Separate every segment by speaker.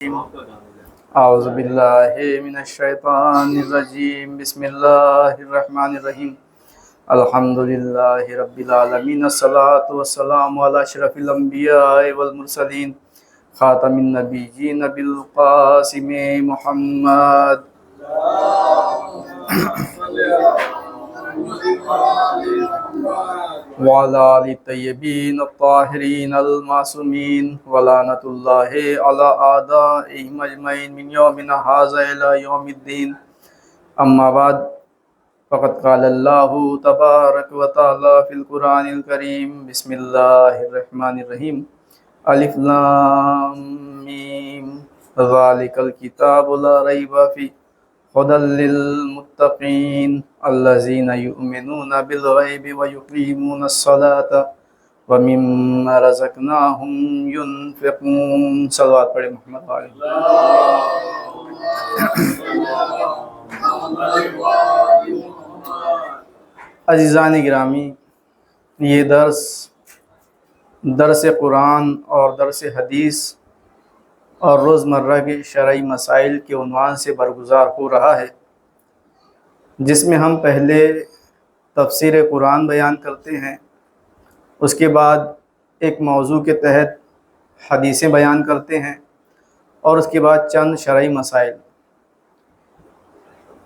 Speaker 1: اعوذ باللہ من الشیطان الرجیم بسم اللہ الرحمن الرحیم الحمد للہ رب العالمین الصلاۃ والسلام علی اشرف الانبیاء والمرسلین خاتم النبیین بالقاسم محمد وعلى آل الطيبين الطاهرين المعصومين ولعنة الله على أعدائهم أجمعين من يومنا هذا إلى يوم الدين أما بعد فقد قال الله تبارك وتعالى في القرآن الكريم بسم الله الرحمن الرحيم ألف لام ميم ذلك الكتاب لا ريب فيه هدى للمتقين الذين يؤمنون بالغيب ويقيمون الصلاة ومما رزقناهم ينفقون صلوات پڑھیں محمد علیہ. عزیزان گرامی، یہ درس قرآن اور درس حدیث اور روزمرہ کے شرعی مسائل کے عنوان سے برگزار ہو رہا ہے، جس میں ہم پہلے تفسیر قرآن بیان کرتے ہیں، اس کے بعد ایک موضوع کے تحت حدیثیں بیان کرتے ہیں، اور اس کے بعد چند شرعی مسائل.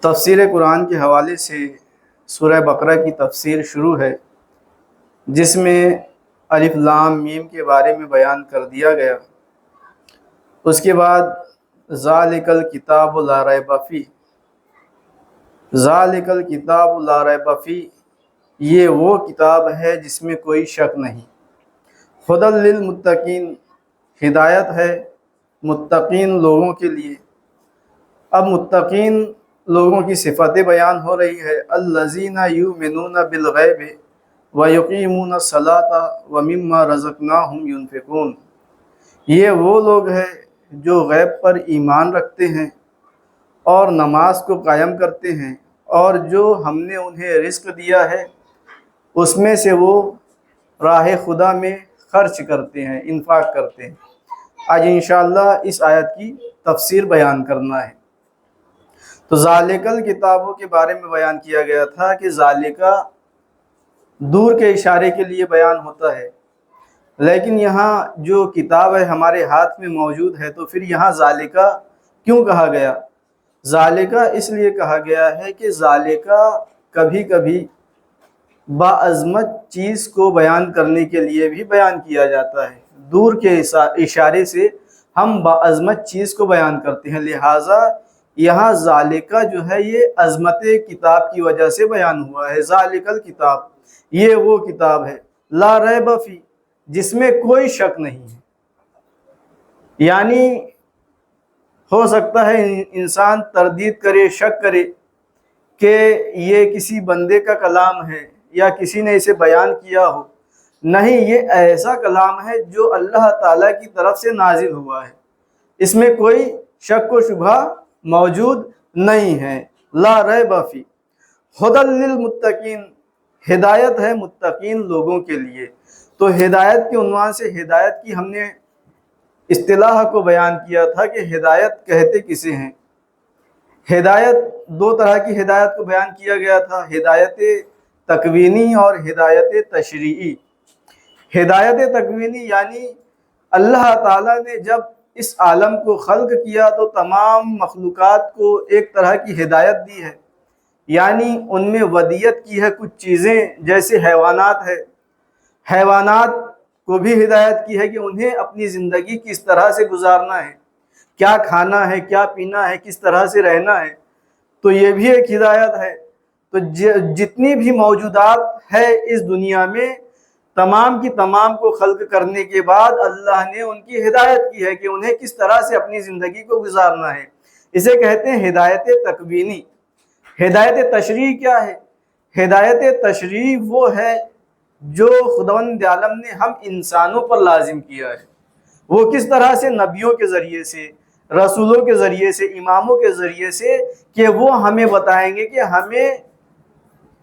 Speaker 1: تفسیر قرآن کے حوالے سے سورہ بقرہ کی تفسیر شروع ہے، جس میں الف لام میم کے بارے میں بیان کر دیا گیا. اس کے بعد ذالک الکتاب لا ریب فیہ، ذالک الکتاب لا ریب فیہ، یہ وہ کتاب ہے جس میں کوئی شک نہیں. ہدی للمتقین، ہدایت ہے متقین لوگوں کے لیے. اب متقین لوگوں کی صفتیں بیان ہو رہی ہے. الذین یؤمنون بالغیب ویقیمون الصلاۃ ومما رزقناہم ینفقون، یہ وہ لوگ ہیں جو غیب پر ایمان رکھتے ہیں اور نماز کو قائم کرتے ہیں، اور جو ہم نے انہیں رزق دیا ہے اس میں سے وہ راہ خدا میں خرچ کرتے ہیں، انفاق کرتے ہیں. آج انشاءاللہ اس آیت کی تفسیر بیان کرنا ہے. تو ذالک کتابوں کے بارے میں بیان کیا گیا تھا کہ ذالکہ دور کے اشارے کے لیے بیان ہوتا ہے، لیکن یہاں جو کتاب ہے ہمارے ہاتھ میں موجود ہے، تو پھر یہاں ذالکہ کیوں کہا گیا؟ ذالکہ اس لیے کہا گیا ہے کہ ذالکہ کبھی کبھی باعظمت چیز کو بیان کرنے کے لیے بھی بیان کیا جاتا ہے. دور کے اشارے سے ہم باعظمت چیز کو بیان کرتے ہیں، لہٰذا یہاں ذالکہ جو ہے یہ عظمت کتاب کی وجہ سے بیان ہوا ہے. ذالک الکتاب، یہ وہ کتاب ہے لا ریب فیہ، جس میں کوئی شک نہیں ہے. یعنی ہو سکتا ہے انسان تردید کرے، شک کرے کہ یہ کسی بندے کا کلام ہے یا کسی نے اسے بیان کیا ہو. نہیں، یہ ایسا کلام ہے جو اللہ تعالیٰ کی طرف سے نازل ہوا ہے، اس میں کوئی شک و شبہ موجود نہیں ہے. لا ریب فیہ ہدی للمتقین، ہدایت ہے متقین لوگوں کے لیے. تو ہدایت کے عنوان سے ہدایت کی ہم نے اصطلاح کو بیان کیا تھا کہ ہدایت کہتے کسے ہیں. ہدایت دو طرح کی ہدایت کو بیان کیا گیا تھا، ہدایت تکوینی اور ہدایت تشریعی. ہدایت تکوینی یعنی اللہ تعالیٰ نے جب اس عالم کو خلق کیا تو تمام مخلوقات کو ایک طرح کی ہدایت دی ہے، یعنی ان میں ودیت کی ہے کچھ چیزیں، جیسے حیوانات ہے. حیوانات کو بھی ہدایت کی ہے کہ انہیں اپنی زندگی کس طرح سے گزارنا ہے، کیا کھانا ہے، کیا پینا ہے، کس طرح سے رہنا ہے. تو یہ بھی ایک ہدایت ہے. تو جتنی بھی موجودات ہے اس دنیا میں، تمام کی تمام کو خلق کرنے کے بعد اللہ نے ان کی ہدایت کی ہے کہ انہیں کس طرح سے اپنی زندگی کو گزارنا ہے. اسے کہتے ہیں ہدایت تکوینی. ہدایت تشریعی کیا ہے؟ ہدایت تشریعی وہ ہے جو خداوند عالم نے ہم انسانوں پر لازم کیا ہے. وہ کس طرح سے؟ نبیوں کے ذریعے سے، رسولوں کے ذریعے سے، اماموں کے ذریعے سے، کہ وہ ہمیں بتائیں گے کہ ہمیں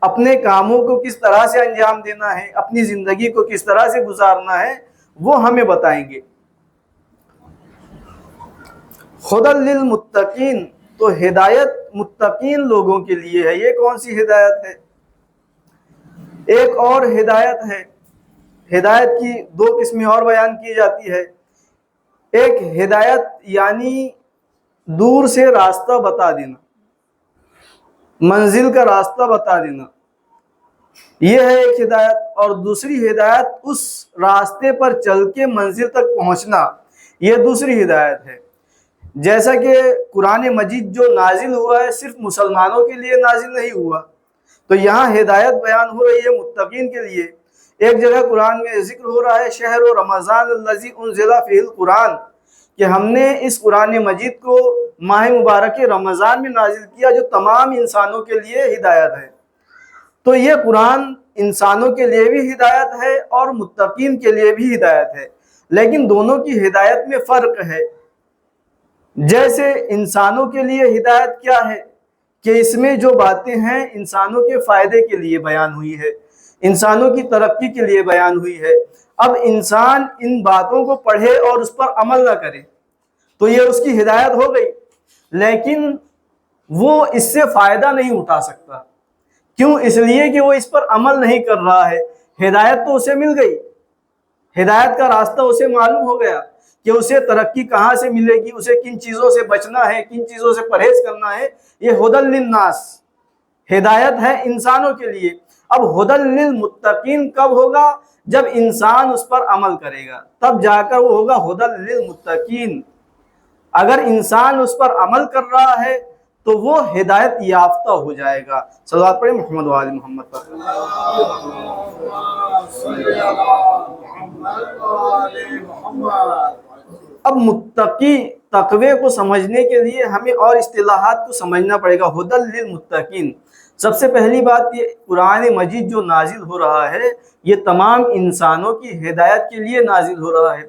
Speaker 1: اپنے کاموں کو کس طرح سے انجام دینا ہے، اپنی زندگی کو کس طرح سے گزارنا ہے، وہ ہمیں بتائیں گے. ہدی للمتقین، تو ہدایت متقین لوگوں کے لیے ہے۔ یہ کون سی ہدایت ہے؟ ایک اور ہدایت ہے، ہدایت کی دو قسمیں اور بیان کی جاتی ہے۔ ایک ہدایت یعنی دور سے راستہ بتا دینا، منزل کا راستہ بتا دینا، یہ ہے ایک ہدایت۔ اور دوسری ہدایت اس راستے پر چل کے منزل تک پہنچنا، یہ دوسری ہدایت ہے۔ جیسا کہ قرآن مجید جو نازل ہوا ہے صرف مسلمانوں کے لیے نازل نہیں ہوا، تو یہاں ہدایت بیان ہو رہی ہے متقین کے لیے۔ ایک جگہ قرآن میں ذکر ہو رہا ہے شہر رمضان الذی انزل فیہ القرآن، کہ ہم نے اس قرآن مجید کو ماہ مبارک رمضان میں نازل کیا جو تمام انسانوں کے لیے ہدایت ہے۔ تو یہ قرآن انسانوں کے لیے بھی ہدایت ہے اور متقین کے لیے بھی ہدایت ہے، لیکن دونوں کی ہدایت میں فرق ہے۔ جیسے انسانوں کے لیے ہدایت کیا ہے کہ اس میں جو باتیں ہیں انسانوں کے فائدے کے لیے بیان ہوئی ہے، انسانوں کی ترقی کے لیے بیان ہوئی ہے۔ اب انسان ان باتوں کو پڑھے اور اس پر عمل نہ کرے تو یہ اس کی ہدایت ہو گئی، لیکن وہ اس سے فائدہ نہیں اٹھا سکتا۔ کیوں؟ اس لیے کہ وہ اس پر عمل نہیں کر رہا ہے۔ ہدایت تو اسے مل گئی، ہدایت کا راستہ اسے معلوم ہو گیا کہ اسے ترقی کہاں سے ملے گی، اسے کن چیزوں سے بچنا ہے، کن چیزوں سے پرہیز کرنا ہے۔ یہ ہدی للناس، ہدایت ہے انسانوں کے لیے۔ اب ہدی للمتقین کب ہوگا؟ جب انسان اس پر عمل کرے گا، تب جا کر وہ ہوگا ہدی للمتقین۔ اگر انسان اس پر عمل کر رہا ہے تو وہ ہدایت یافتہ ہو جائے گا۔ صلوات پڑھیں محمد و آل محمد پر۔ اب متقی، تقوی کو سمجھنے کے لیے ہمیں اور اصطلاحات کو سمجھنا پڑے گا۔ ہدی للمتقین، سب سے پہلی بات یہ قرآن مجید جو نازل ہو رہا ہے یہ تمام انسانوں کی ہدایت کے لیے نازل ہو رہا ہے۔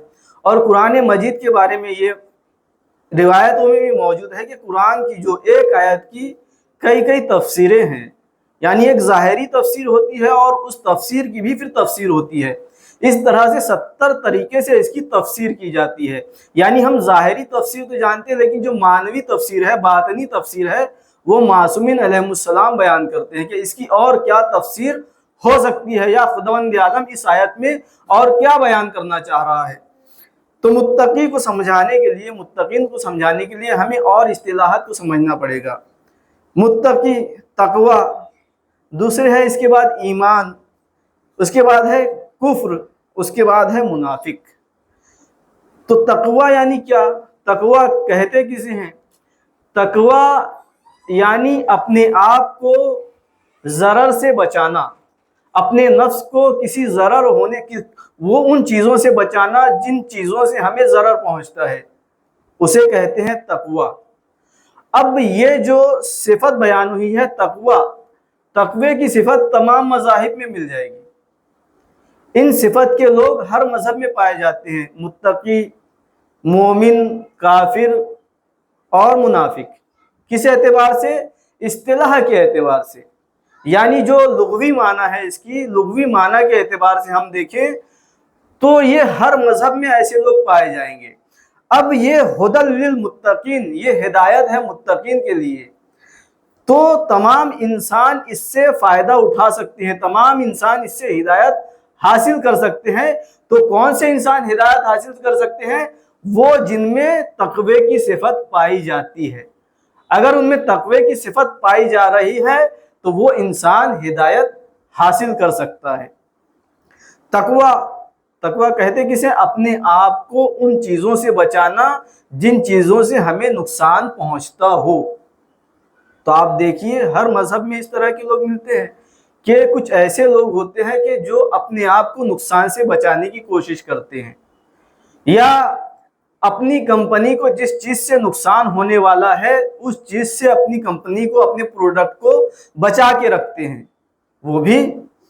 Speaker 1: اور قرآن مجید کے بارے میں یہ روایتوں میں بھی موجود ہے کہ قرآن کی جو ایک آیت کی کئی تفسیریں ہیں، یعنی ایک ظاہری تفسیر ہوتی ہے اور اس تفسیر کی بھی پھر تفسیر ہوتی ہے۔ اس طرح سے 70 طریقے سے اس کی تفسیر کی جاتی ہے۔ یعنی ہم ظاہری تفسیر تو جانتے ہیں، لیکن جو معنوی تفسیر ہے، باطنی تفسیر ہے، وہ معصومین علیہ السلام بیان کرتے ہیں کہ اس کی اور کیا تفسیر ہو سکتی ہے، یا خداوند عالم اس آیت میں اور کیا بیان کرنا چاہ رہا ہے۔ تو متقی کو سمجھانے کے لیے، متقین کو سمجھانے کے لیے ہمیں اور اصطلاحات کو سمجھنا پڑے گا۔ متقی، تقوی، دوسرے ہے اس کے بعد ایمان، اس کے بعد ہے کفر، اس کے بعد ہے منافق۔ تو تقوی یعنی کیا؟ تقوی کہتے کسے ہیں؟ تقوی یعنی اپنے آپ کو ضرر سے بچانا، اپنے نفس کو کسی ضرر ہونے کی، وہ ان چیزوں سے بچانا جن چیزوں سے ہمیں ضرر پہنچتا ہے، اسے کہتے ہیں تقوی۔ اب یہ جو صفت بیان ہوئی ہے تقوی کی صفت تمام مذاہب میں مل جائے گی۔ ان صفت کے لوگ ہر مذہب میں پائے جاتے ہیں، متقی، مومن، کافر اور منافق۔ کس اعتبار سے؟ اصطلاح کے اعتبار سے، یعنی جو لغوی معنی ہے، اس کی لغوی معنی کے اعتبار سے ہم دیکھیں تو یہ ہر مذہب میں ایسے لوگ پائے جائیں گے۔ اب یہ ہدی للمتقین، یہ ہدایت ہے متقین کے لیے، تو تمام انسان اس سے فائدہ اٹھا سکتے ہیں، تمام انسان اس سے ہدایت حاصل کر سکتے ہیں۔ تو کون سے انسان ہدایت حاصل کر سکتے ہیں؟ وہ جن میں تقوی کی صفت پائی جاتی ہے۔ اگر ان میں تقوی کی صفت پائی جا رہی ہے تو وہ انسان ہدایت حاصل کر سکتا ہے۔ تقوی کہتے کسے؟ اپنے آپ کو ان چیزوں سے بچانا جن چیزوں سے ہمیں نقصان پہنچتا ہو۔ تو آپ دیکھیے ہر مذہب میں اس طرح کے لوگ ملتے ہیں کہ کچھ ایسے لوگ ہوتے ہیں کہ جو اپنے آپ کو نقصان سے بچانے کی کوشش کرتے ہیں، یا اپنی کمپنی کو جس چیز سے نقصان ہونے والا ہے اس چیز سے اپنی کمپنی کو، اپنے پروڈکٹ کو بچا کے رکھتے ہیں، وہ بھی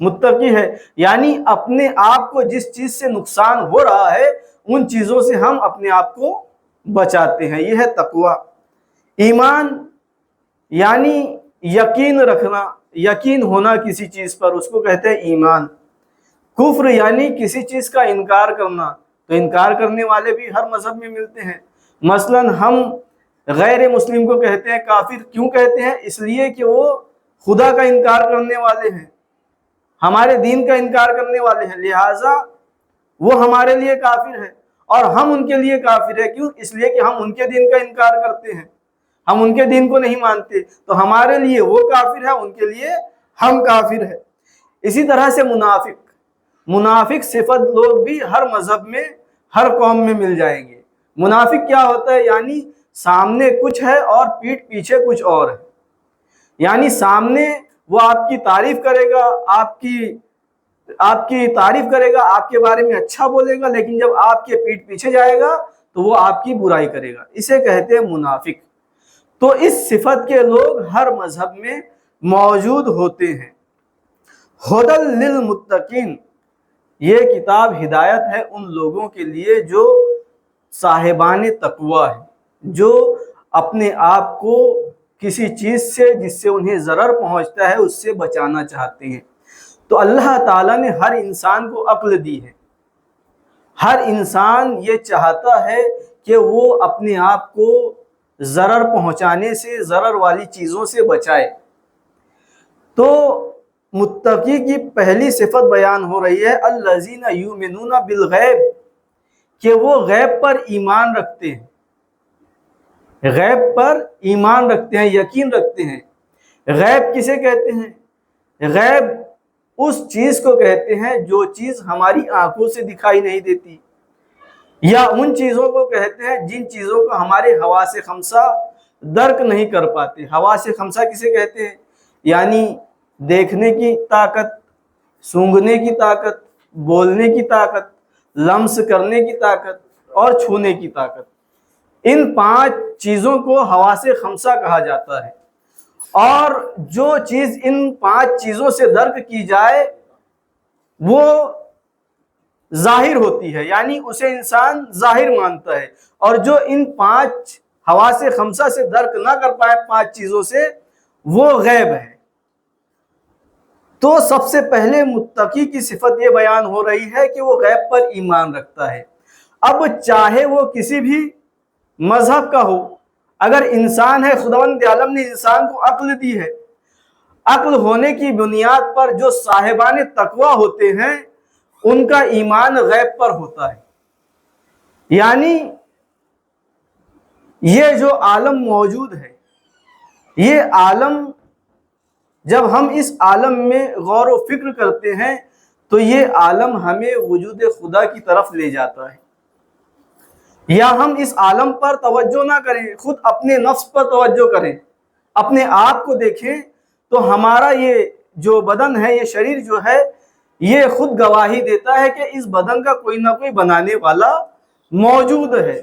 Speaker 1: متقی ہے۔ یعنی اپنے آپ کو جس چیز سے نقصان ہو رہا ہے ان چیزوں سے ہم اپنے آپ کو بچاتے ہیں، یہ ہے تقوی۔ ایمان یعنی یقین رکھنا، یقین ہونا کسی چیز پر، اس کو کہتے ہیں ایمان۔ کفر یعنی کسی چیز کا انکار کرنا، تو انکار کرنے والے بھی ہر مذہب میں ملتے ہیں۔ مثلا ہم غیر مسلم کو کہتے ہیں کافر. کیوں کہتے ہیں؟ اس لیے کہ وہ خدا کا انکار کرنے والے ہیں، ہمارے دین کا انکار کرنے والے ہیں، لہٰذا وہ ہمارے لیے کافر ہے اور ہم ان کے لیے کافر ہے. کیوں؟ اس لیے کہ ہم ان کے دین کا انکار کرتے ہیں، ہم ان کے دین کو نہیں مانتے، تو ہمارے لیے وہ کافر ہے، ان کے لیے ہم کافر ہے. اسی طرح سے منافق صفت لوگ بھی ہر مذہب میں، ہر قوم میں مل جائیں گے. منافق کیا ہوتا ہے؟ یعنی سامنے کچھ ہے اور پیٹھ پیچھے کچھ اور ہے. یعنی سامنے وہ آپ کی تعریف کرے گا، آپ کی تعریف کرے گا، آپ کے بارے میں اچھا بولے گا، لیکن جب آپ کے پیٹھ پیچھے جائے گا تو وہ آپ کی برائی کرے گا. اسے کہتے ہیں منافق. تو اس صفت کے لوگ ہر مذہب میں موجود ہوتے ہیں. ھدی للمتقین، یہ کتاب ہدایت ہے ان لوگوں کے لیے جو صاحبان تقوی ہے، جو اپنے آپ کو کسی چیز سے جس سے انہیں ضرر پہنچتا ہے اس سے بچانا چاہتے ہیں. تو اللہ تعالیٰ نے ہر انسان کو عقل دی ہے. ہر انسان یہ چاہتا ہے کہ وہ اپنے آپ کو ضرر پہنچانے سے، ضرر والی چیزوں سے بچائے. تو متقی کی پہلی صفت بیان ہو رہی ہے الذین یؤمنون بالغیب، کہ وہ غیب پر ایمان رکھتے ہیں. غیب پر ایمان رکھتے ہیں، یقین رکھتے ہیں. غیب کسے کہتے ہیں؟ غیب اس چیز کو کہتے ہیں جو چیز ہماری آنکھوں سے دکھائی نہیں دیتی، یا ان چیزوں کو کہتے ہیں جن چیزوں کو ہمارے حواس خمسہ درک نہیں کر پاتے. حواس خمسہ کسے کہتے ہیں؟ یعنی دیکھنے کی طاقت، سونگھنے کی طاقت، بولنے کی طاقت، لمس کرنے کی طاقت اور چھونے کی طاقت. ان 5 چیزوں کو حواس خمسہ کہا جاتا ہے. اور جو چیز ان 5 چیزوں سے درک کی جائے وہ ظاہر ہوتی ہے، یعنی اسے انسان ظاہر مانتا ہے. اور جو ان 5 حواس خمسہ سے درک نہ کر پائے 5 چیزوں سے، وہ غیب ہے. تو سب سے پہلے متقی کی صفت یہ بیان ہو رہی ہے کہ وہ غیب پر ایمان رکھتا ہے. اب چاہے وہ کسی بھی مذہب کا ہو، اگر انسان ہے، خداوند عالم نے انسان کو عقل دی ہے. عقل ہونے کی بنیاد پر جو صاحبان تقوی ہوتے ہیں ان کا ایمان غیب پر ہوتا ہے. یعنی یہ جو عالم موجود ہے، یہ عالم، جب ہم اس عالم میں غور و فکر کرتے ہیں تو یہ عالم ہمیں وجود خدا کی طرف لے جاتا ہے. یا ہم اس عالم پر توجہ نہ کریں، خود اپنے نفس پر توجہ کریں، اپنے آپ کو دیکھیں تو ہمارا یہ جو بدن ہے، یہ شریر جو ہے، یہ خود گواہی دیتا ہے کہ اس بدن کا کوئی نہ کوئی بنانے والا موجود ہے.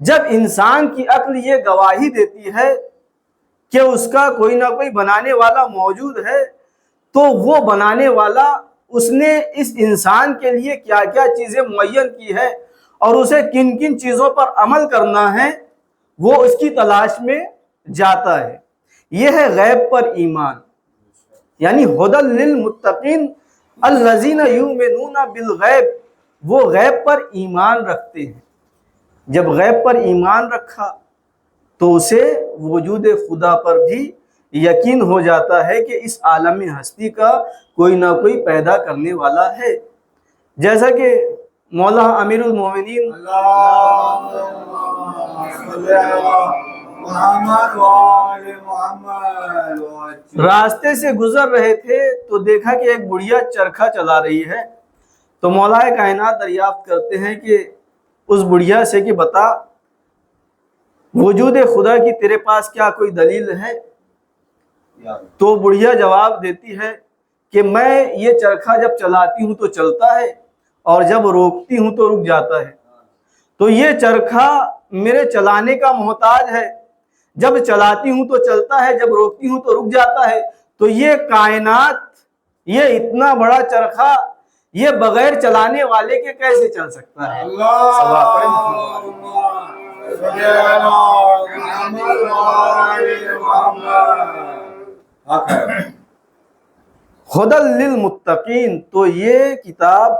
Speaker 1: جب انسان کی عقل یہ گواہی دیتی ہے کہ اس کا کوئی نہ کوئی بنانے والا موجود ہے، تو وہ بنانے والا اس نے اس انسان کے لیے کیا کیا چیزیں معین کی ہے اور اسے کن کن چیزوں پر عمل کرنا ہے، وہ اس کی تلاش میں جاتا ہے. یہ ہے غیب پر ایمان. یعنی ھدی للمتقین الذین یؤمنون بالغیب، وہ غیب پر ایمان رکھتے ہیں. جب غیب پر ایمان رکھا تو اسے وجود خدا پر بھی یقین ہو جاتا ہے کہ اس عالم ہستی کا کوئی نہ کوئی پیدا کرنے والا ہے. جیسا کہ مولا امیر المومنین راستے سے گزر رہے تھے تو دیکھا کہ ایک بڑھیا چرخہ چلا رہی ہے. تو مولا کائنات دریافت کرتے ہیں کہ اس بڑھیا سے کہ بتا وجود خدا کی تیرے پاس کیا کوئی دلیل ہے؟ تو بڑھیا جواب دیتی ہے کہ میں یہ چرخہ جب چلاتی ہوں تو چلتا ہے اور جب روکتی ہوں تو رک جاتا ہے. تو یہ چرخہ میرے چلانے کا محتاج ہے، جب چلاتی ہوں تو چلتا ہے، جب روکتی ہوں تو رک جاتا ہے. تو یہ کائنات، یہ اتنا بڑا چرخہ، یہ بغیر چلانے والے کے کیسے چل سکتا ہے؟ ھدی للمتقین. تو یہ کتاب،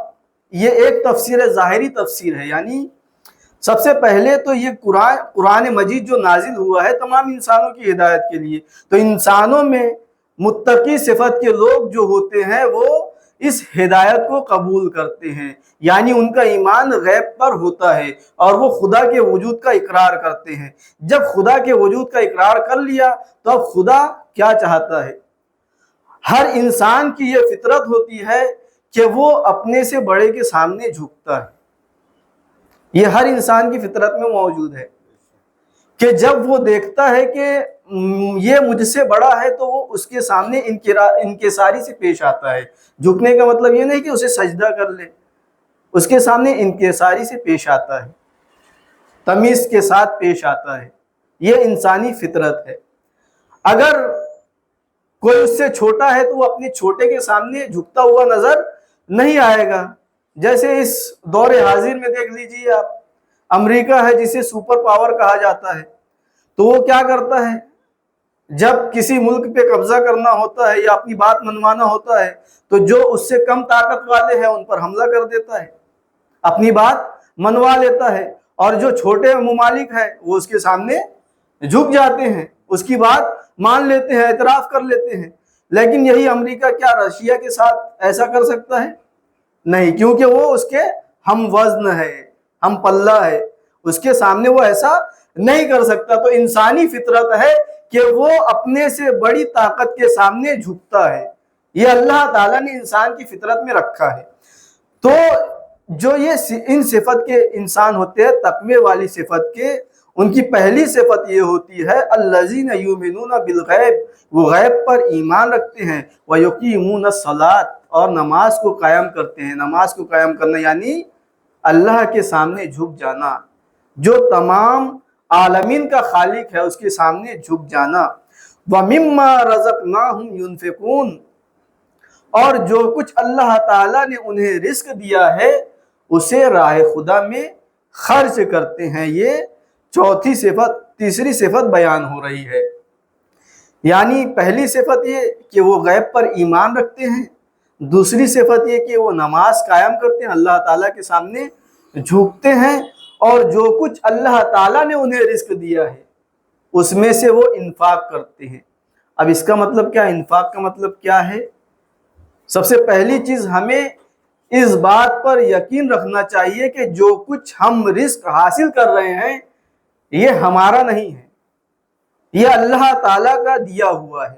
Speaker 1: یہ ایک تفسیر ہے، ظاہری تفسیر ہے. یعنی سب سے پہلے تو یہ قرآن مجید جو نازل ہوا ہے تمام انسانوں کی ہدایت کے لیے، تو انسانوں میں متقی صفت کے لوگ جو ہوتے ہیں وہ اس ہدایت کو قبول کرتے ہیں، یعنی ان کا ایمان غیب پر ہوتا ہے اور وہ خدا کے وجود کا اقرار کرتے ہیں۔ جب خدا کے وجود کا اقرار کر لیا تو اب خدا کیا چاہتا ہے؟ ہر انسان کی یہ فطرت ہوتی ہے کہ وہ اپنے سے بڑے کے سامنے جھکتا ہے، یہ ہر انسان کی فطرت میں موجود ہے کہ جب وہ دیکھتا ہے کہ یہ مجھ سے بڑا ہے تو وہ اس کے سامنے انکساری سے پیش آتا ہے۔ جھکنے کا مطلب یہ نہیں کہ اسے سجدہ کر لے، اس کے سامنے انکساری سے پیش آتا ہے، تمیز کے ساتھ پیش آتا ہے، یہ انسانی فطرت ہے۔ اگر کوئی اس سے چھوٹا ہے تو وہ اپنے چھوٹے کے سامنے جھکتا ہوا نظر نہیں آئے گا۔ جیسے اس دور حاضر میں دیکھ لیجیے آپ، امریکہ ہے جسے سپر پاور کہا جاتا ہے، تو وہ کیا کرتا ہے؟ جب کسی ملک پہ قبضہ کرنا ہوتا ہے یا اپنی بات منوانا ہوتا ہے تو جو اس سے کم طاقت والے ہیں ان پر حملہ کر دیتا ہے، اپنی بات منوا لیتا ہے، اور جو چھوٹے ممالک ہیں وہ اس کے سامنے جھک جاتے ہیں، اس کی بات مان لیتے ہیں، اعتراف کر لیتے ہیں۔ لیکن یہی امریکہ کیا رشیا کے ساتھ ایسا کر سکتا ہے؟ نہیں، کیونکہ وہ اس کے ہم وزن ہے، ہم پلہ ہے، اس کے سامنے وہ ایسا نہیں کر سکتا۔ تو انسانی فطرت ہے کہ وہ اپنے سے بڑی طاقت کے سامنے جھکتا ہے، یہ اللہ تعالیٰ نے انسان کی فطرت میں رکھا ہے۔ تو جو یہ ان صفت کے انسان ہوتے ہیں، تقوی والی صفت کے، ان کی پہلی صفت یہ ہوتی ہے الذین یؤمنون بالغیب، وہ غیب پر ایمان رکھتے ہیں، ویقیمون الصلاۃ، اور نماز کو قائم کرتے ہیں۔ نماز کو قائم کرنا یعنی اللہ کے سامنے جھک جانا، جو تمام عالمین کا خالق ہے اس کے سامنے جھک جانا۔ وَمِمَّا رَزَقْنَاهُمْ يُنْفِقُونَ، اور جو کچھ اللہ تعالیٰ نے انہیں رزق دیا ہے اسے راہ خدا میں خرچ کرتے ہیں۔ یہ تیسری صفت بیان ہو رہی ہے، یعنی پہلی صفت یہ کہ وہ غیب پر ایمان رکھتے ہیں، دوسری صفت یہ کہ وہ نماز قائم کرتے ہیں، اللہ تعالیٰ کے سامنے جھکتے ہیں، اور جو کچھ اللہ تعالیٰ نے انہیں رزق دیا ہے اس میں سے وہ انفاق کرتے ہیں۔ اب اس کا مطلب کیا؟ انفاق کا مطلب کیا ہے؟ سب سے پہلی چیز ہمیں اس بات پر یقین رکھنا چاہیے کہ جو کچھ ہم رزق حاصل کر رہے ہیں یہ ہمارا نہیں ہے، یہ اللہ تعالیٰ کا دیا ہوا ہے،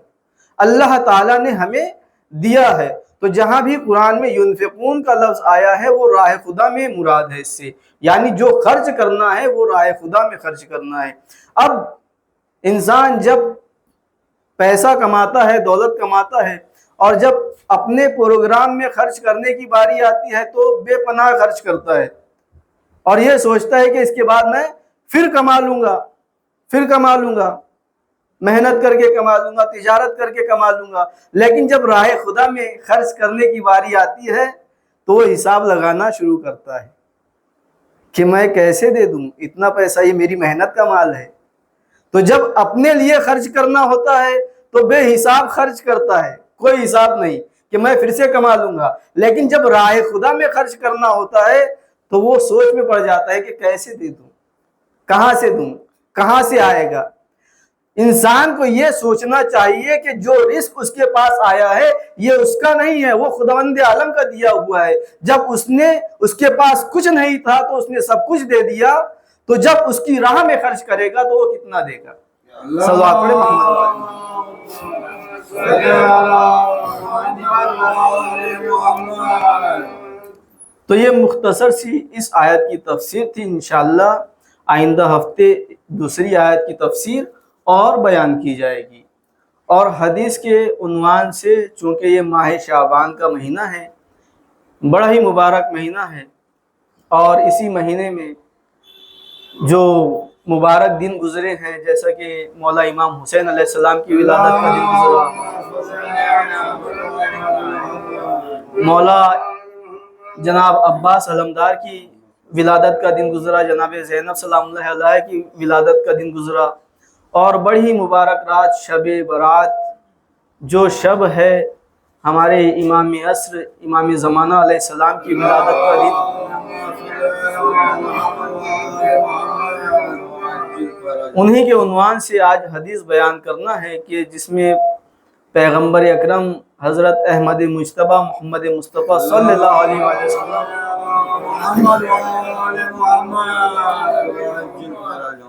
Speaker 1: اللہ تعالیٰ نے ہمیں دیا ہے۔ تو جہاں بھی قرآن میں ينفقون کا لفظ آیا ہے وہ راہ خدا میں مراد ہے، اس سے یعنی جو خرچ کرنا ہے وہ راہ خدا میں خرچ کرنا ہے۔ اب انسان جب پیسہ کماتا ہے، دولت کماتا ہے، اور جب اپنے پروگرام میں خرچ کرنے کی باری آتی ہے تو بے پناہ خرچ کرتا ہے، اور یہ سوچتا ہے کہ اس کے بعد میں پھر کما لوں گا، محنت کر کے کما لوں گا، تجارت کر کے کما لوں گا۔ لیکن جب راہ خدا میں خرچ کرنے کی باری آتی ہے تو وہ حساب لگانا شروع کرتا ہے کہ میں کیسے دے دوں اتنا پیسہ، یہ میری محنت کا مال ہے۔ تو جب اپنے لیے خرچ کرنا ہوتا ہے تو بے حساب خرچ کرتا ہے، کوئی حساب نہیں کہ میں پھر سے کما لوں گا۔ لیکن جب راہ خدا میں خرچ کرنا ہوتا ہے تو وہ سوچ میں پڑ جاتا ہے کہ کیسے دے دوں، کہاں سے دوں، کہاں سے آئے گا۔ انسان کو یہ سوچنا چاہیے کہ جو رزق اس کے پاس آیا ہے یہ اس کا نہیں ہے، وہ خداوند عالم کا دیا ہوا ہے۔ جب اس کے پاس کچھ نہیں تھا تو اس نے سب کچھ دے دیا، تو جب اس کی راہ میں خرچ کرے گا تو وہ کتنا دے گا؟ صلوات پڑھیں محمد۔ تو یہ مختصر سی اس آیت کی تفسیر تھی۔ انشاءاللہ آئندہ ہفتے دوسری آیت کی تفسیر اور بیان کی جائے گی۔ اور حدیث کے عنوان سے، چونکہ یہ ماہ شعبان کا مہینہ ہے، بڑا ہی مبارک مہینہ ہے، اور اسی مہینے میں جو مبارک دن گزرے ہیں، جیسا کہ مولا امام حسین علیہ السلام کی ولادت کا دن گزرا، مولا جناب عباس علمدار کی ولادت کا دن گزرا، جناب زینب سلام اللہ علیہ کی ولادت کا دن گزرا، اور بڑی مبارک رات شب برات، جو شب ہے ہمارے امام عصر امام زمانہ علیہ السلام کی ولادت کا دن، انہی کے عنوان سے آج حدیث بیان کرنا ہے کہ جس میں پیغمبر اکرم حضرت احمد مجتبی محمد مصطفیٰ صلی اللہ علیہ وسلم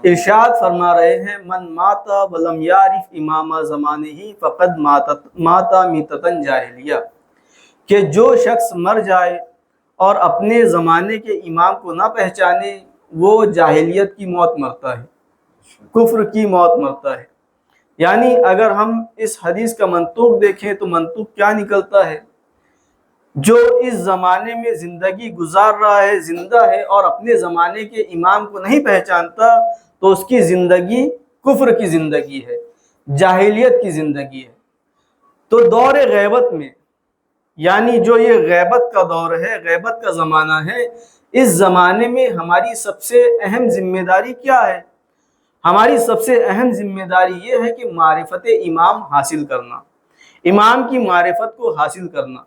Speaker 1: ارشاد فرما رہے ہیں، من مات ولم یعرف امام زمانہ فقد مات میتۃ جاہلیہ، کہ جو شخص مر جائے اور اپنے زمانے کے امام کو نہ پہچانے وہ جاہلیت کی موت مرتا ہے، کفر کی موت مرتا ہے۔ یعنی اگر ہم اس حدیث کا منطوق دیکھیں تو منطوق کیا نکلتا ہے؟ جو اس زمانے میں زندگی گزار رہا ہے، زندہ ہے اور اپنے زمانے کے امام کو نہیں پہچانتا تو اس کی زندگی کفر کی زندگی ہے، جاہلیت کی زندگی ہے۔ تو دور غیبت میں، یعنی جو یہ غیبت کا دور ہے، غیبت کا زمانہ ہے، اس زمانے میں ہماری سب سے اہم ذمہ داری کیا ہے؟ ہماری سب سے اہم ذمہ داری یہ ہے کہ معرفت امام حاصل کرنا، امام کی معرفت کو حاصل کرنا۔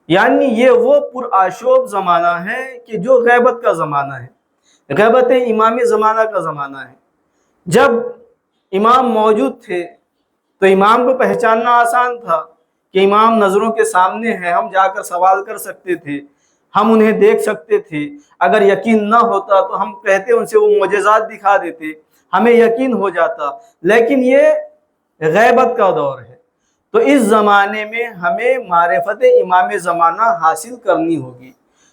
Speaker 1: یعنی یہ وہ پرآشوب زمانہ ہے کہ جو غیبت کا زمانہ ہے، غیبت امام زمانہ کا زمانہ ہے۔ جب امام موجود تھے تو امام کو پہچاننا آسان تھا کہ امام نظروں کے سامنے ہے، ہم جا کر سوال کر سکتے تھے، ہم انہیں دیکھ سکتے تھے۔ اگر یقین نہ ہوتا تو ہم کہتے ان سے وہ معجزات دکھا دیتے، ہمیں یقین ہو جاتا۔ لیکن یہ غیبت کا دور ہے، تو اس زمانے میں ہمیں معرفت امام زمانہ حاصل کرنی ہوگی۔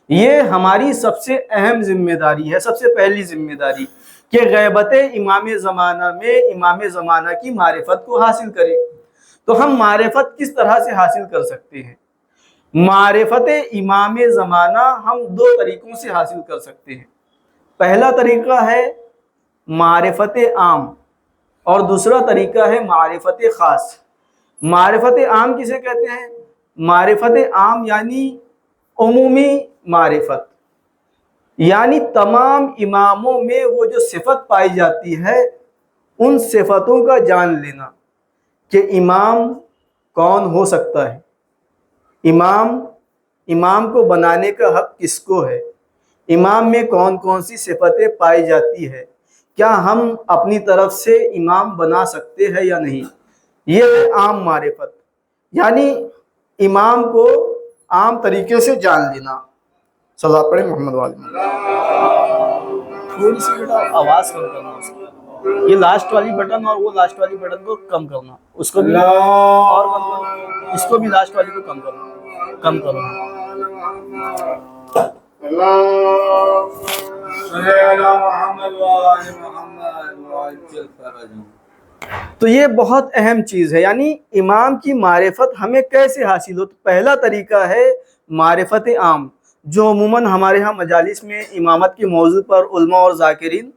Speaker 1: یہ ہماری سب سے اہم ذمہ داری ہے، سب سے پہلی ذمہ داری کہ غیبت امام زمانہ میں امام زمانہ کی معرفت کو حاصل کریں۔ تو ہم معرفت کس طرح سے حاصل کر سکتے ہیں؟ معرفت امام زمانہ ہم دو طریقوں سے حاصل کر سکتے ہیں۔ پہلا طریقہ ہے معرفت عام اور دوسرا طریقہ ہے معرفت خاص۔ معرفت عام کسے کہتے ہیں؟ معرفت عام یعنی عمومی معرفت، یعنی تمام اماموں میں وہ جو صفت پائی جاتی ہے ان صفتوں کا جان لینا کہ امام کون ہو سکتا ہے، امام کو بنانے کا حق کس کو ہے، امام میں کون کون سی صفتیں پائی جاتی ہے، کیا ہم اپنی طرف سے امام بنا سکتے ہیں یا نہیں۔ یہ ہے عام معرفت، یعنی امام کو عام طریقے سے جان لینا۔ صلوات پڑھیں محمد والے۔ تھوڑی سی بیٹا آواز کم کرنا اس کی، یہ لاسٹ والی بٹن اور وہ لاسٹ والی بٹن کو کم کرنا، اس کو بھی اور کم کرنا، اس کو بھی لاسٹ والی کو کم کرنا، کم کرو۔ تو یہ بہت اہم چیز ہے، یعنی امام کی معرفت ہمیں کیسے حاصل ہو؟ تو پہلا طریقہ ہے معرفت عام، جو عموماً ہمارے ہاں مجالس میں امامت کے موضوع پر علماء اور ذاکرین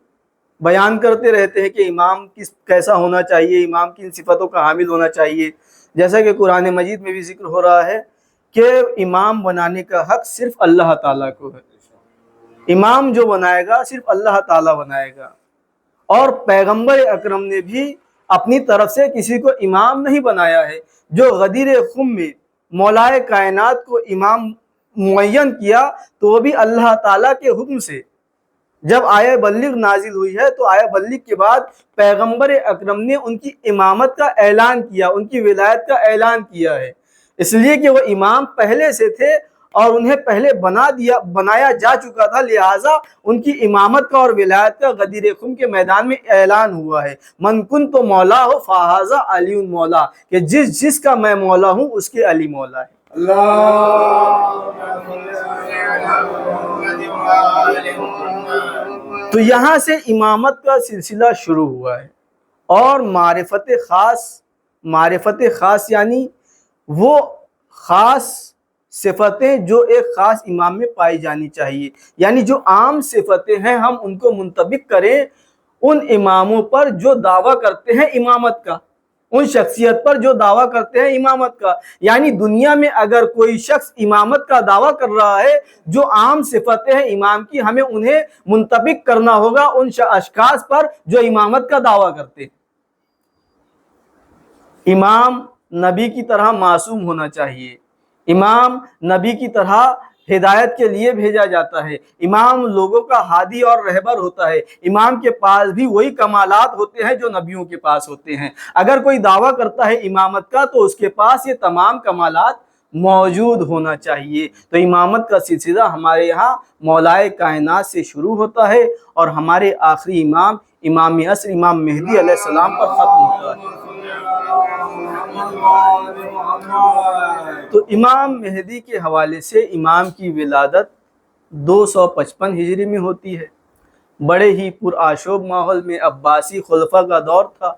Speaker 1: بیان کرتے رہتے ہیں کہ امام کیسا ہونا چاہیے، امام کن صفتوں کا حامل ہونا چاہیے۔ جیسا کہ قرآن مجید میں بھی ذکر ہو رہا ہے کہ امام بنانے کا حق صرف اللہ تعالیٰ کو ہے، امام جو بنائے گا صرف اللہ تعالیٰ بنائے گا۔ اور پیغمبر اکرم نے بھی اپنی طرف سے کسی کو امام نہیں بنایا ہے۔ جو غدیر خم میں مولائے کائنات کو امام معین کیا تو وہ بھی اللہ تعالیٰ کے حکم سے۔ جب آیہ بلغ نازل ہوئی ہے تو آیہ بلغ کے بعد پیغمبر اکرم نے ان کی امامت کا اعلان کیا، ان کی ولایت کا اعلان کیا ہے، اس لیے کہ وہ امام پہلے سے تھے اور انہیں پہلے بنایا جا چکا تھا، لہٰذا ان کی امامت کا اور ولایت کا غدیر خم کے میدان میں اعلان ہوا ہے۔ من کنت مولا ہو فہذا علی مولا، کہ جس کا میں مولا ہوں اس کے علی مولا ہے۔ تو یہاں سے امامت کا سلسلہ شروع ہوا ہے۔ اور معرفت خاص یعنی وہ خاص صفتیں جو ایک خاص امام میں پائی جانی چاہیے، یعنی جو عام صفتیں ہیں ہم ان کو منطبق کریں ان اماموں پر جو دعویٰ کرتے ہیں امامت کا، ان شخصیت پر جو دعویٰ کرتے ہیں امامت کا۔ یعنی دنیا میں اگر کوئی شخص امامت کا دعویٰ کر رہا ہے، جو عام صفتیں ہیں امام کی، ہمیں انہیں منطبق کرنا ہوگا ان اشخاص پر جو امامت کا دعویٰ کرتے ہیں۔ امام نبی کی طرح معصوم ہونا چاہیے، امام نبی کی طرح ہدایت کے لیے بھیجا جاتا ہے، امام لوگوں کا ہادی اور رہبر ہوتا ہے، امام کے پاس بھی وہی کمالات ہوتے ہیں جو نبیوں کے پاس ہوتے ہیں۔ اگر کوئی دعویٰ کرتا ہے امامت کا تو اس کے پاس یہ تمام کمالات موجود ہونا چاہیے۔ تو امامت کا سلسلہ ہمارے یہاں مولائے کائنات سے شروع ہوتا ہے اور ہمارے آخری امام امام عصر امام مہدی علیہ السلام پر ختم ہوتا ہے۔ تو امام مہدی کے حوالے سے امام کی ولادت 255 ہجری میں ہوتی ہے۔ بڑے ہی پرآشوب ماحول میں عباسی خلفاء کا دور تھا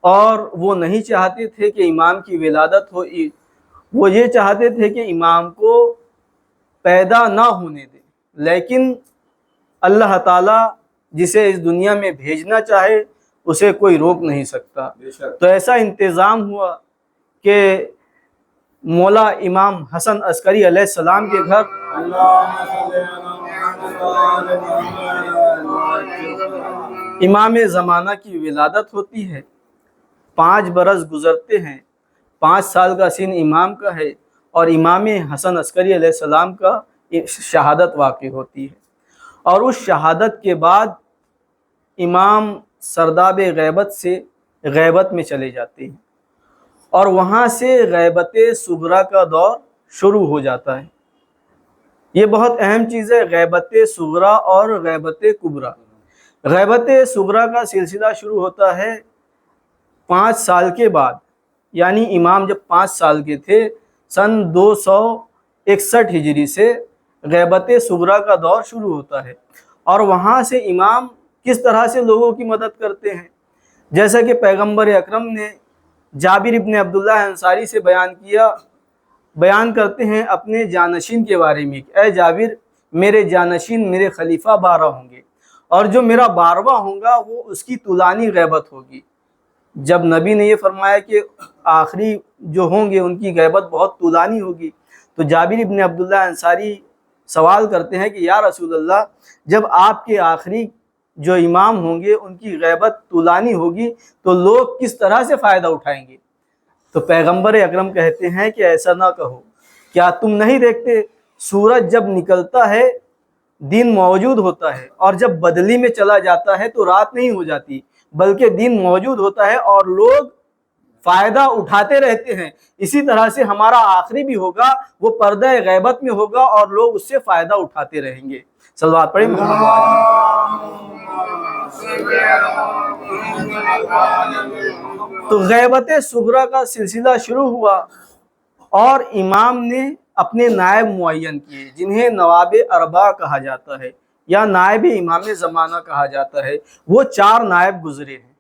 Speaker 1: اور وہ نہیں چاہتے تھے کہ امام کی ولادت ہو، وہ یہ چاہتے تھے کہ امام کو پیدا نہ ہونے دیں، لیکن اللہ تعالیٰ جسے اس دنیا میں بھیجنا چاہے اسے کوئی روک نہیں سکتا۔ تو ایسا انتظام ہوا کہ مولا امام حسن عسکری علیہ السلام کے گھر امام زمانہ کی ولادت ہوتی ہے۔ 5 برس گزرتے ہیں، 5 سال کا سن امام کا ہے اور امام حسن عسکری علیہ السلام کا شہادت واقع ہوتی ہے، اور اس شہادت کے بعد امام سرداب غیبت سے غیبت میں چلے جاتے ہیں اور وہاں سے غیبت صغریٰ کا دور شروع ہو جاتا ہے۔ یہ بہت اہم چیز ہے، غیبت صغریٰ اور غیبت کبریٰ۔ غیبت صغریٰ کا سلسلہ شروع ہوتا ہے 5 سال کے بعد، یعنی امام جب 5 سال کے تھے سن 261 ہجری سے غیبت صغریٰ کا دور شروع ہوتا ہے، اور وہاں سے امام کس طرح سے لوگوں کی مدد کرتے ہیں، جیسا کہ پیغمبر اکرم نے جابر ابن عبداللہ انصاری سے بیان کرتے ہیں اپنے جانشین کے بارے میں کہ اے جابر، میرے جانشین میرے خلیفہ 12 ہوں گے، اور جو میرا 12واں ہوگا وہ اس کی طولانی غیبت ہوگی۔ جب نبی نے یہ فرمایا کہ آخری جو ہوں گے ان کی غیبت بہت طولانی ہوگی، تو جابر ابن عبداللہ انصاری سوال کرتے ہیں کہ یا رسول اللہ، جب آپ کے آخری جو امام ہوں گے ان کی غیبت طولانی ہوگی تو لوگ کس طرح سے فائدہ اٹھائیں گے؟ تو پیغمبر اکرم کہتے ہیں کہ ایسا نہ کہو، کیا تم نہیں دیکھتے سورج جب نکلتا ہے دن موجود ہوتا ہے، اور جب بدلی میں چلا جاتا ہے تو رات نہیں ہو جاتی بلکہ دن موجود ہوتا ہے اور لوگ فائدہ اٹھاتے رہتے ہیں۔ اسی طرح سے ہمارا آخری بھی ہوگا، وہ پردہ غیبت میں ہوگا اور لوگ اس سے فائدہ اٹھاتے رہیں گے۔ صلوات پڑھیں محمد تو غیبت صغریٰ کا سلسلہ شروع ہوا اور امام نے اپنے نائب معین کیے، جنہیں نواب اربعہ کہا جاتا ہے یا نائب امام زمانہ کہا جاتا ہے۔ وہ 4 نائب گزرے ہیں۔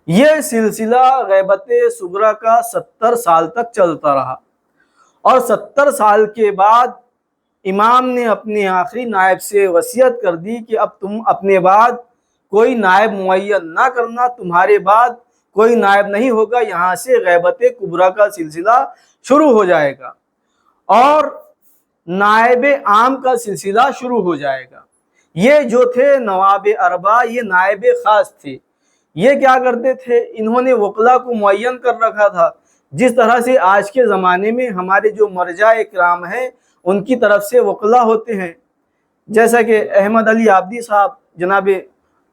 Speaker 1: یہ سلسلہ غیبت صغریٰ کا 70 سال تک چلتا رہا، اور 70 سال کے بعد امام نے اپنے آخری نائب سے وصیت کر دی کہ اب تم اپنے بعد کوئی نائب معین نہ کرنا، تمہارے بعد کوئی نائب نہیں ہوگا، یہاں سے غیبت کبریٰ کا سلسلہ شروع ہو جائے گا اور نائب عام کا سلسلہ شروع ہو جائے گا۔ یہ جو تھے نواب اربعہ، یہ نائب خاص تھے۔ یہ کیا کرتے تھے؟ انہوں نے وکلا کو معین کر رکھا تھا، جس طرح سے آج کے زمانے میں ہمارے جو مرجع اکرام ہیں ان کی طرف سے وکلا ہوتے ہیں، جیسا کہ احمد علی عابدی صاحب جناب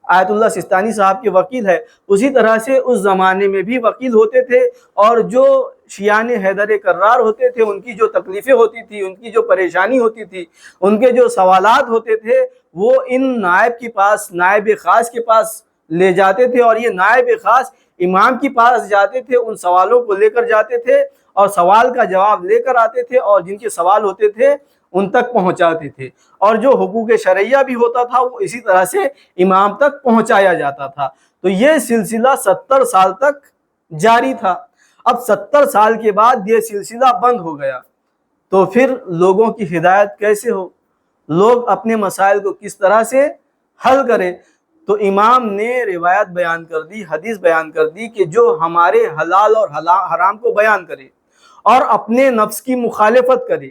Speaker 1: آیت اللہ سستانی صاحب کے وکیل ہے، اسی طرح سے اس زمانے میں بھی وکیل ہوتے تھے، اور جو شیعان حیدر کرار ہوتے تھے ان کی جو تکلیفیں ہوتی تھی، ان کی جو پریشانی ہوتی تھی، ان کے جو سوالات ہوتے تھے، وہ ان نائب کے پاس، نائب خاص کے پاس لے جاتے تھے، اور یہ نائب خاص امام کے پاس جاتے تھے، ان سوالوں کو لے کر جاتے تھے اور سوال کا جواب لے کر آتے تھے، اور جن کے سوال ہوتے تھے ان تک پہنچاتے تھے، اور جو حقوق شرعیہ بھی ہوتا تھا وہ اسی طرح سے امام تک پہنچایا جاتا تھا۔ تو یہ سلسلہ 70 سال تک جاری تھا۔ اب 70 سال کے بعد یہ سلسلہ بند ہو گیا، تو پھر لوگوں کی ہدایت کیسے ہو؟ لوگ اپنے مسائل کو کس طرح سے حل کریں؟ تو امام نے روایت بیان کر دی، حدیث بیان کر دی کہ جو ہمارے حلال اور حرام کو بیان کرے اور اپنے نفس کی مخالفت کرے،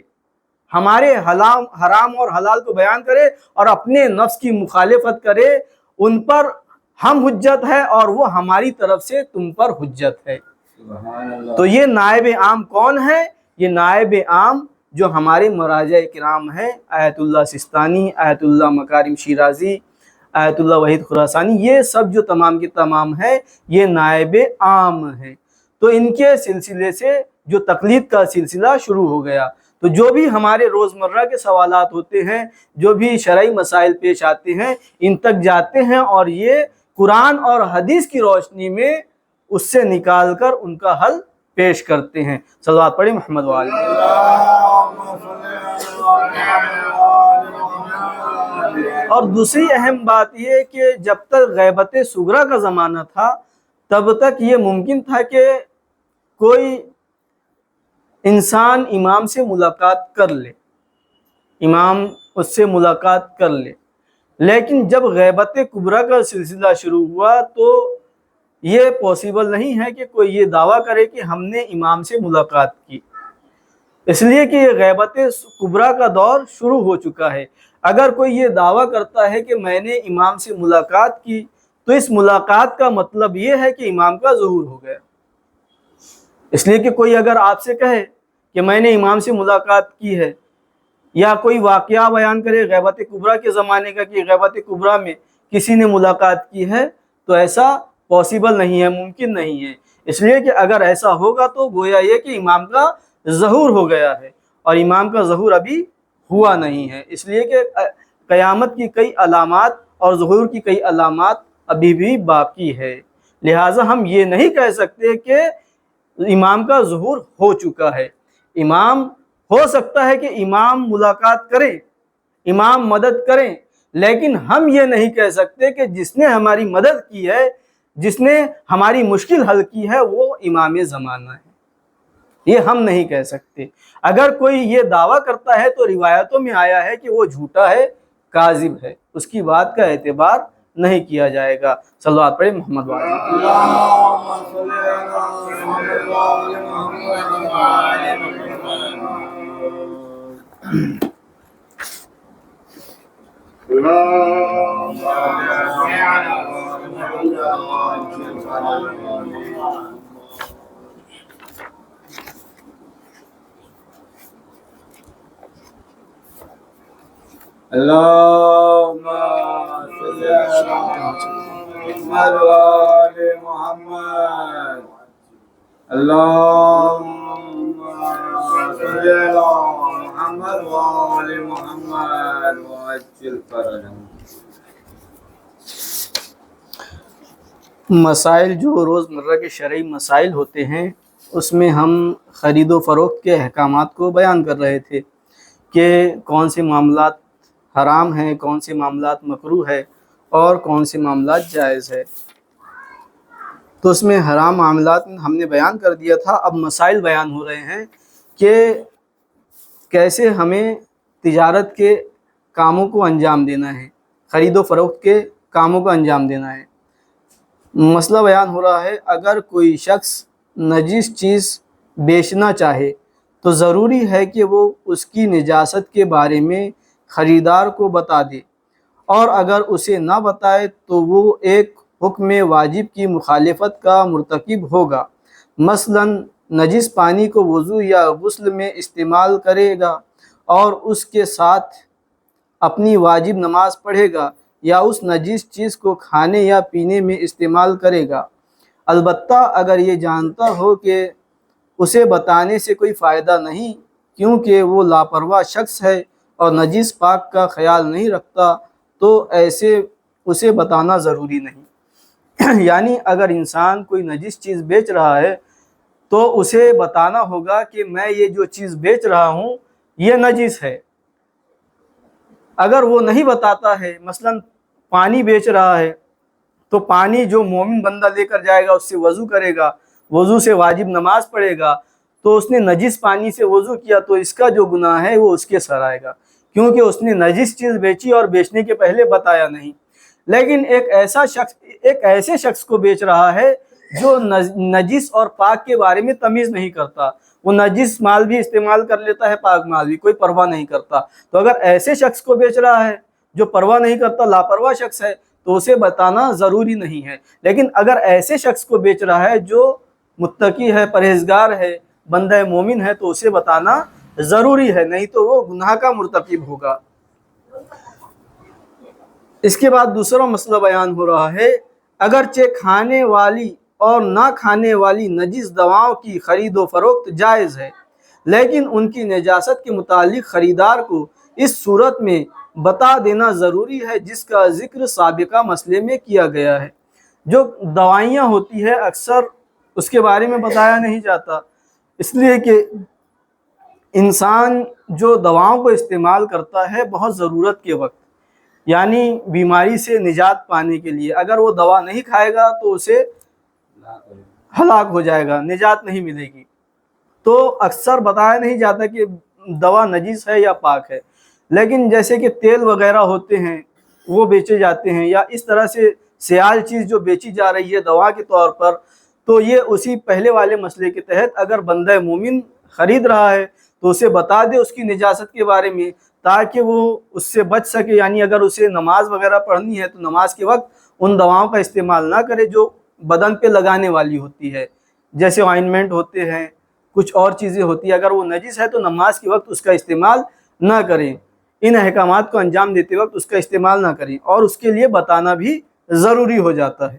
Speaker 1: ہمارے حرام اور حلال کو بیان کرے اور اپنے نفس کی مخالفت کرے، ان پر ہم حجت ہے اور وہ ہماری طرف سے تم پر حجت ہے۔ تو یہ نائب عام کون ہے؟ یہ نائب عام جو ہمارے مراجع کرام ہیں، آیت اللہ سستانی، آیت اللہ مکارم شیرازی، آیت اللہ وحید خراسانی، یہ سب جو تمام کے تمام ہے یہ نائب عام ہیں۔ تو ان کے سلسلے سے جو تقلید کا سلسلہ شروع ہو گیا۔ تو جو بھی ہمارے روزمرہ کے سوالات ہوتے ہیں، جو بھی شرعی مسائل پیش آتے ہیں، ان تک جاتے ہیں اور یہ قرآن اور حدیث کی روشنی میں اس سے نکال کر ان کا حل پیش کرتے ہیں۔ صلوات پڑھیں محمد وآلہ۔ اور دوسری اہم بات یہ کہ جب تک غیبت صغریٰ کا زمانہ تھا تب تک یہ ممکن تھا کہ کوئی انسان امام سے ملاقات کر لے، امام اس سے ملاقات کر لے، لیکن جب غیبت کبریٰ کا سلسلہ شروع ہوا تو یہ پاسبل نہیں ہے کہ کوئی یہ دعویٰ کرے کہ ہم نے امام سے ملاقات کی، اس لیے کہ یہ غیبت کبریٰ کا دور شروع ہو چکا ہے۔ اگر کوئی یہ دعویٰ کرتا ہے کہ میں نے امام سے ملاقات کی تو اس ملاقات کا مطلب یہ ہے کہ امام کا ظہور ہو گیا۔ اس لیے کہ کوئی اگر آپ سے کہے کہ میں نے امام سے ملاقات کی ہے، یا کوئی واقعہ بیان کرے غیبت کبریٰ کے زمانے کا کہ غیبت کبریٰ میں کسی نے ملاقات کی ہے، تو ایسا پاسبل نہیں ہے، ممکن نہیں ہے۔ اس لیے کہ اگر ایسا ہوگا تو گویا یہ کہ امام کا ظہور ہو گیا ہے، اور امام کا ظہور ابھی ہوا نہیں ہے، اس لیے کہ قیامت کی کئی علامات اور ظہور کی کئی علامات ابھی بھی باقی ہے۔ لہٰذا ہم یہ نہیں کہہ سکتے کہ امام کا ظہور ہو چکا ہے۔ امام ہو سکتا ہے کہ امام ملاقات کریں، امام مدد کریں، لیکن ہم یہ نہیں کہہ سکتے کہ جس نے ہماری مدد کی ہے، جس نے ہماری مشکل حل کی ہے، وہ امام زمانہ ہے، یہ ہم نہیں کہہ سکتے۔ اگر کوئی یہ دعویٰ کرتا ہے تو روایتوں میں آیا ہے کہ وہ جھوٹا ہے، کاذب ہے، اس کی بات کا اعتبار نہیں کیا جائے گا۔ صلوات پڑھیں محمد وآلہ۔
Speaker 2: اللهم صل على محمد وآل محمد۔ اللهم صل على محمد وآل محمد وعجل فرجهم۔
Speaker 1: مسائل جو روزمرہ کے شرعی مسائل ہوتے ہیں، اس میں ہم خرید و فروخت کے احکامات کو بیان کر رہے تھے کہ کون سے معاملات حرام ہیں، کون سے معاملات مکروہ ہے اور کون سے معاملات جائز ہے۔ تو اس میں حرام معاملات ہم نے بیان کر دیا تھا۔ اب مسائل بیان ہو رہے ہیں کہ کیسے ہمیں تجارت کے کاموں کو انجام دینا ہے، خرید و فروخت کے کاموں کو انجام دینا ہے۔ مسئلہ بیان ہو رہا ہے، اگر کوئی شخص نجس چیز بیچنا چاہے تو ضروری ہے کہ وہ اس کی نجاست کے بارے میں خریدار کو بتا دے، اور اگر اسے نہ بتائے تو وہ ایک حکم واجب کی مخالفت کا مرتکب ہوگا۔ مثلا نجس پانی کو وضو یا غسل میں استعمال کرے گا اور اس کے ساتھ اپنی واجب نماز پڑھے گا، یا اس نجس چیز کو کھانے یا پینے میں استعمال کرے گا، البتہ اگر یہ جانتا ہو کہ اسے بتانے سے کوئی فائدہ نہیں کیونکہ وہ لاپرواہ شخص ہے اور نجس پاک کا خیال نہیں رکھتا، تو ایسے اسے بتانا ضروری نہیں۔ یعنی اگر انسان کوئی نجس چیز بیچ رہا ہے تو اسے بتانا ہوگا کہ میں یہ جو چیز بیچ رہا ہوں یہ نجس ہے۔ اگر وہ نہیں بتاتا ہے، مثلا پانی بیچ رہا ہے تو پانی جو مومن بندہ لے کر جائے گا اس سے وضو کرے گا، وضو سے واجب نماز پڑھے گا، تو اس نے نجس پانی سے وضو کیا تو اس کا جو گناہ ہے وہ اس کے سر آئے گا، کیونکہ اس نے نجس چیز بیچی اور بیچنے کے پہلے بتایا نہیں۔ لیکن ایک ایسے شخص کو بیچ رہا ہے جو نجس اور پاک کے بارے میں تمیز نہیں کرتا، وہ نجس مال بھی استعمال کر لیتا ہے، پاک مال بھی، کوئی پرواہ نہیں کرتا۔ تو اگر ایسے شخص کو بیچ رہا ہے جو پرواہ نہیں کرتا، لاپرواہ شخص ہے، تو اسے بتانا ضروری نہیں ہے۔ لیکن اگر ایسے شخص کو بیچ رہا ہے جو متقی ہے، پرہیزگار ہے، بندہ مومن ہے، تو اسے بتانا ضروری ہے، نہیں تو وہ گناہ کا مرتکب ہوگا۔ اس کے بعد دوسرا مسئلہ بیان ہو رہا ہے، اگرچہ کھانے والی اور نہ کھانے والی نجس دواؤں کی خرید و فروخت جائز ہے، لیکن ان کی نجاست کے متعلق خریدار کو اس صورت میں بتا دینا ضروری ہے جس کا ذکر سابقہ مسئلے میں کیا گیا ہے۔ جو دوائیاں ہوتی ہے اکثر اس کے بارے میں بتایا نہیں جاتا، اس لیے کہ انسان جو دواؤں کو استعمال کرتا ہے بہت ضرورت کے وقت، یعنی بیماری سے نجات پانے کے لیے، اگر وہ دوا نہیں کھائے گا تو اسے ہلاک ہو جائے گا، نجات نہیں ملے گی۔ تو اکثر بتایا نہیں جاتا کہ دوا نجس ہے یا پاک ہے، لیکن جیسے کہ تیل وغیرہ ہوتے ہیں وہ بیچے جاتے ہیں، یا اس طرح سے سیال چیز جو بیچی جا رہی ہے دوا کے طور پر، تو یہ اسی پہلے والے مسئلے کے تحت اگر بندہ مومن خرید رہا ہے تو اسے بتا دے اس کی نجاست کے بارے میں، تاکہ وہ اس سے بچ سکے۔ یعنی اگر اسے نماز وغیرہ پڑھنی ہے تو نماز کے وقت ان دواؤں کا استعمال نہ کرے جو بدن پہ لگانے والی ہوتی ہے، جیسے آئنمنٹ ہوتے ہیں، کچھ اور چیزیں ہوتی ہیں، اگر وہ نجس ہے تو نماز کے وقت اس کا استعمال نہ کریں، ان احکامات کو انجام دیتے وقت اس کا استعمال نہ کریں، اور اس کے لیے بتانا بھی ضروری ہو جاتا ہے۔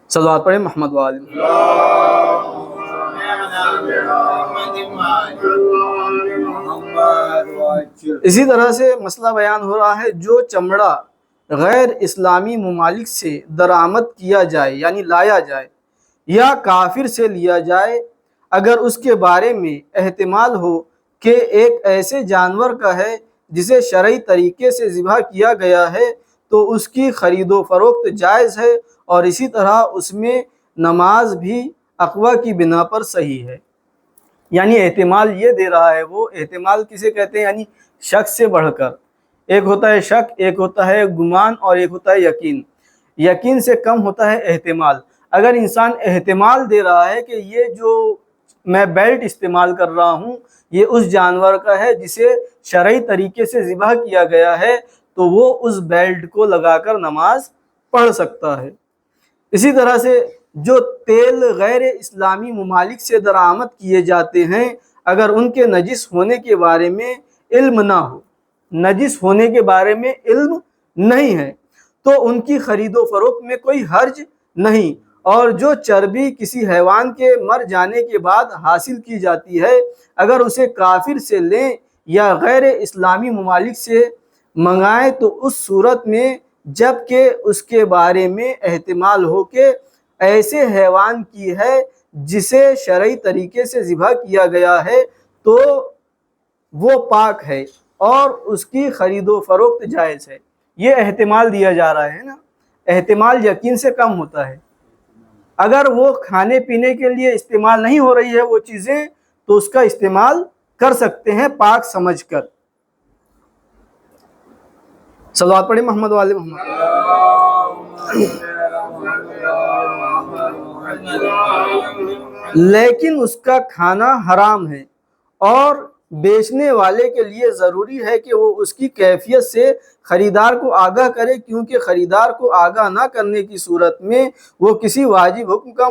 Speaker 1: صلوات پڑھیں محمد وآل محمد۔ اسی طرح سے مسئلہ بیان ہو رہا ہے، جو چمڑا غیر اسلامی ممالک سے درآمد کیا جائے یعنی لایا جائے یا کافر سے لیا جائے، اگر اس کے بارے میں احتمال ہو کہ ایک ایسے جانور کا ہے جسے شرعی طریقے سے ذبح کیا گیا ہے تو اس کی خرید و فروخت جائز ہے، اور اسی طرح اس میں نماز بھی اقوا کی بنا پر صحیح ہے۔ یعنی احتمال یہ دے رہا ہے، وہ احتمال کسے کہتے ہیں؟ یعنی شک سے بڑھ کر، ایک ہوتا ہے شک، ایک ہوتا ہے گمان، اور ایک ہوتا ہے یقین۔ یقین سے کم ہوتا ہے احتمال۔ اگر انسان احتمال دے رہا ہے کہ یہ جو میں بیلٹ استعمال کر رہا ہوں یہ اس جانور کا ہے جسے شرعی طریقے سے ذبح کیا گیا ہے، تو وہ اس بیلٹ کو لگا کر نماز پڑھ سکتا ہے۔ اسی طرح سے جو تیل غیر اسلامی ممالک سے درآمد کیے جاتے ہیں، اگر ان کے نجس ہونے کے بارے میں علم نہ ہو، نجس ہونے کے بارے میں علم نہیں ہے، تو ان کی خرید و فروخت میں کوئی حرج نہیں، اور جو چربی کسی حیوان کے مر جانے کے بعد حاصل کی جاتی ہے، اگر اسے کافر سے لیں یا غیر اسلامی ممالک سے منگائیں تو اس صورت میں جب کہ اس کے بارے میں احتمال ہو کہ ایسے حیوان کی ہے جسے شرعی طریقے سے ذبح کیا گیا ہے تو وہ پاک ہے اور اس کی خرید و فروخت جائز ہے۔ یہ احتمال دیا جا رہا ہے نا، احتمال یقین سے کم ہوتا ہے۔ اگر وہ کھانے پینے کے لیے استعمال نہیں ہو رہی ہے وہ چیزیں تو اس کا استعمال کر سکتے ہیں پاک سمجھ کر۔ صلوات پڑھیں محمد والے محمد۔ لیکن اس کا کھانا حرام ہے، اور بیچنے والے کے لیے ضروری ہے کہ وہ اس کی کیفیت سے خریدار کو آگاہ کرے، کیونکہ خریدار کو آگاہ نہ کرنے کی صورت میں وہ کسی واجب حکم کا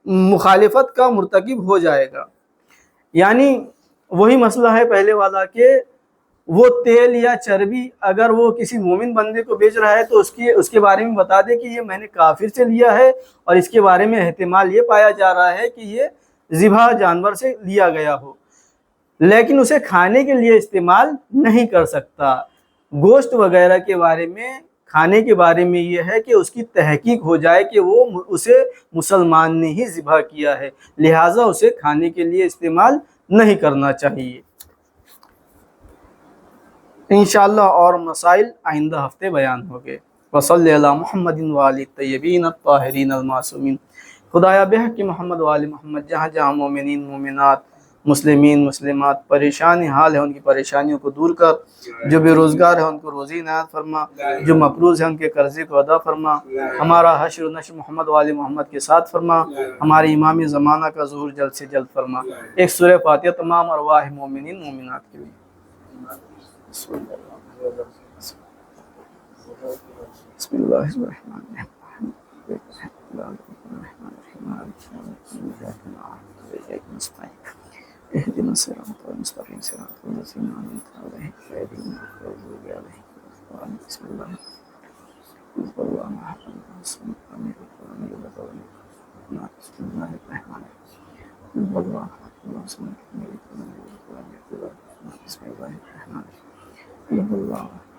Speaker 1: مخالفت کا مرتکب ہو جائے گا۔ یعنی وہی مسئلہ ہے پہلے والا کہ وہ تیل یا چربی اگر وہ کسی مومن بندے کو بیچ رہا ہے تو اس کے بارے میں بتا دے کہ یہ میں نے کافر سے لیا ہے، اور اس کے بارے میں احتمال یہ پایا جا رہا ہے کہ یہ ذبح جانور سے لیا گیا ہو، لیکن اسے کھانے کے لیے استعمال نہیں کر سکتا۔ گوشت وغیرہ کے بارے میں، کھانے کے بارے میں یہ ہے کہ اس کی تحقیق ہو جائے کہ وہ اسے مسلمان نے ہی ذبح کیا ہے، لہٰذا اسے کھانے کے لیے استعمال نہیں کرنا چاہیے۔ انشاءاللہ اور مسائل آئندہ ہفتے بیان ہوگے۔ وصلی علی محمد وآلہ الطیبین الطاہرین المعصومین۔ خدایا بحق محمد وآل محمد جہاں جہاں مومنین مومنات مسلمین مسلمات پریشان حال ہے ان کی پریشانیوں کو دور کر، جو بے روزگار ہے ان کو روزی عنایت فرما، جو مقروض ہے ان کے قرضے کو ادا فرما، ہمارا حشر و نشر محمد وآل محمد کے ساتھ فرما، ہمارے امام زمانہ کا ظہور جلد سے جلد فرما۔ ایک سورہ فاتحہ تمام ارواح مومنین مومنات کے لیے۔ بسم اللہ الرحمن الرحیم۔ اهدنا الصراط المستقيم صراط الذين أنعمت عليهم غير المغضوب عليهم ولا الضالين بسم الله بسم الله الرحمن الرحيم بسم الله الرحمن الرحيم بسم الله بسم الله الرحمن الرحيم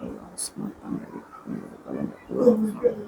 Speaker 1: الله الصمد لم يلد ولم يولد